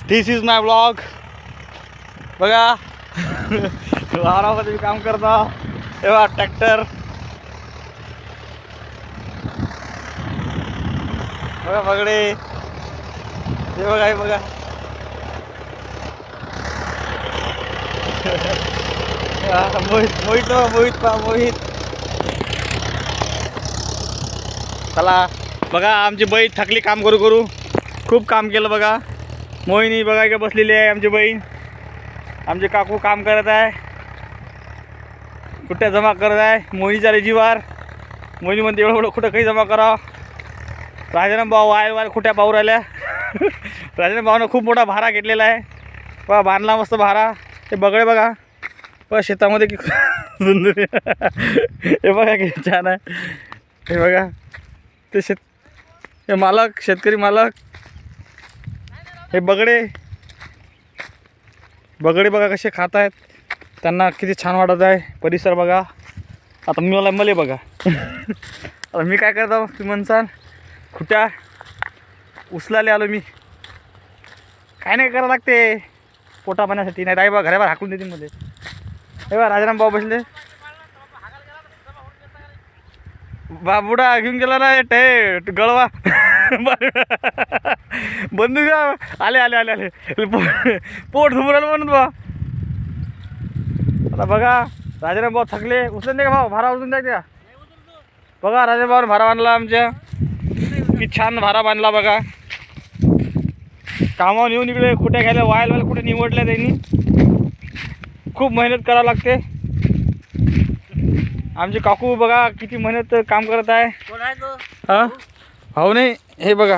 This is my blog. बघा वावरामध्ये काम करता तेव्हा ट्रॅक्टर बघा बगडे हे बघा हे बघा मोहित चला बघा आमची बहीण थकली काम करू करू खूप काम केलं बघा. मोहिनी बघा इकडे बसलेली आहे आमची बहीण. आमचे काकू काम करत आहे कुठ्या जमा करत आहे. मोहिनीच्या रेजीवार मोहिनी म्हणते एवढं कुठं काही जमा करा. राजाराम भाऊ वायर कुठ्या पाहू राहिल्या. राजाराम भाऊनं खूप मोठा भारा घेतलेला आहे बघा. बांधला मस्त भारा. हे बगळे बघा बघा शेतामध्ये की सुंदर हे बघा किती छान आहे. हे बघा ते हे मालक शेतकरी मालक. हे बगडे बघा कसे खात आहेत. त्यांना किती छान वाटत आहे परिसर बघा. आता मला बघा आता मी काय करतो तुम्ही म्हणसाल खुट्या उचलाले आलो मी. काय नाही करावं लागते पोटा पाण्यासाठी. नाही बघा घराबाहेर हाकून देतील मध्ये. हे बघा राजाराम भाऊ बसले. बाबुडा घेऊन गेला ना टे गळवा बंदूक आले आले आले आले पोट धुमराला म्हणून बा. आता बघा राजाराम भाऊ थकले. उचलून द्या का भाऊ भारा उचलून द्या त्या. बघा राजाराम भाऊ भारा बांधला आमच्या. किती छान भारा बांधला बघा. कामावर येऊन इकडे कुठे घ्यायला वायल कुठे निवडल्या त्यांनी. खूप मेहनत करावं लागते. आमचे काकू बघा किती मेहनत काम करत आहे. हां भाऊ नाही हे बघा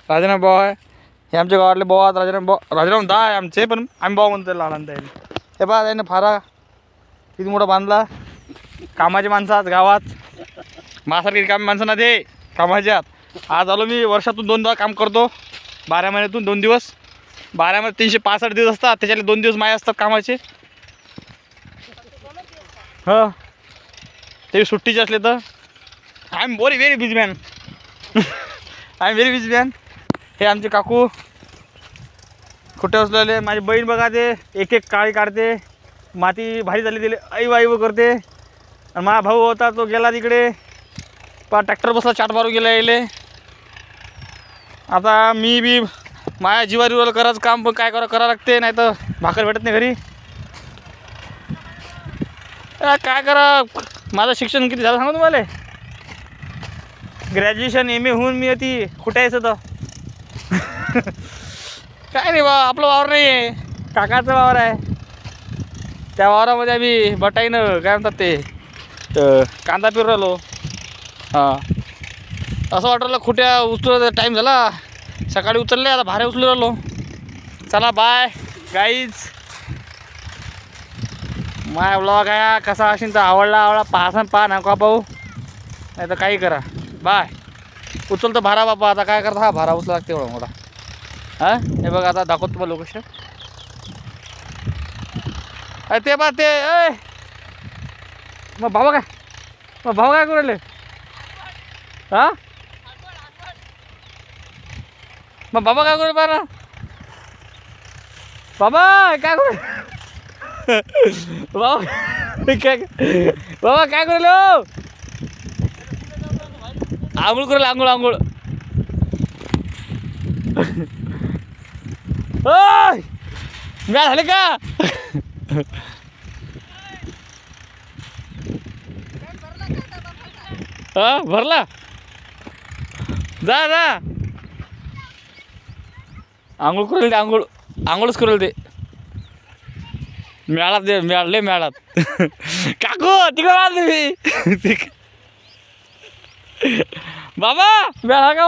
राजाराम भाऊ आहे. हे आमच्या गावातले भाऊ आहेत. राजाराम दा आहे आमचे पण आम्ही भाऊ म्हणतो लहान त्याने. हे बघा त्याने फारा किती मोठा बांधला. कामाचे माणसं आहेत गावात. माझ्यासारखी कामी माणसं ना ते कामाच्यात. आज आलो मी. वर्षातून 2दा काम करतो. 12 महिन्यातून 2 दिवस. 12 मध्ये 365 दिवस असतात. त्याच्यातले 2 दिवस माझे असतात कामाचे. हां ते सुट्टीचे असले तर I am very busy man. I am very busy man. हे आमचे काकू कुठे असलेले. माझी बहीण बघा ते एक एक काळी काढते. माती भारी झाली दिली आई करते. आणि माझा भाऊ होता तो गेला तिकडे ट्रॅक्टर बसला चाट मारू गेला यायले. आता मी बी माझ्या जीवारीवर करायचं काम पण काय करावं लागते. नाही तर भाकर भेटत नाही घरी. काय करा. माझं शिक्षण किती झालं सांगू तुम्हाला. ग्रॅज्युएशन MA होऊन मी ती कुठे यायचं तर काय नाही बा. आपलं वावर नाही आहे काकाचं वावर आहे. त्या वावरामध्ये आम्ही बटाईनं काय म्हणतात ते कांदा पेरू राहिलो. हां असं वाटलं खुट्या उचलू टाईम झाला. सकाळी उचलले आता भारे उचलू राहिलो. चला बाय गाईज. माय ब्लॉग आहे कसा असेल तर आवडला पहा नका पाहू नाही तर काही करा. बाय. उचलतो भारा बापा. आता काय करता. हा भारा उचला लागते एवढा मोठा. हां हे बघा आता दाखवतो तुम्हाला लोकेशन. ते बा ते मग भाऊ काय करू राहिले. हां मग बाबा काय करू ना. बाबा काय करू बाबा काय करू राहिले. आंघोळ करू आंघोळ मॅच झाले का. हा भरला जा आंघोळ करू दे. आंघोळच करू दे. मिळालात दे मिळाले मिळालात काकू तिकडे तुम्ही बाबा मिळाला का.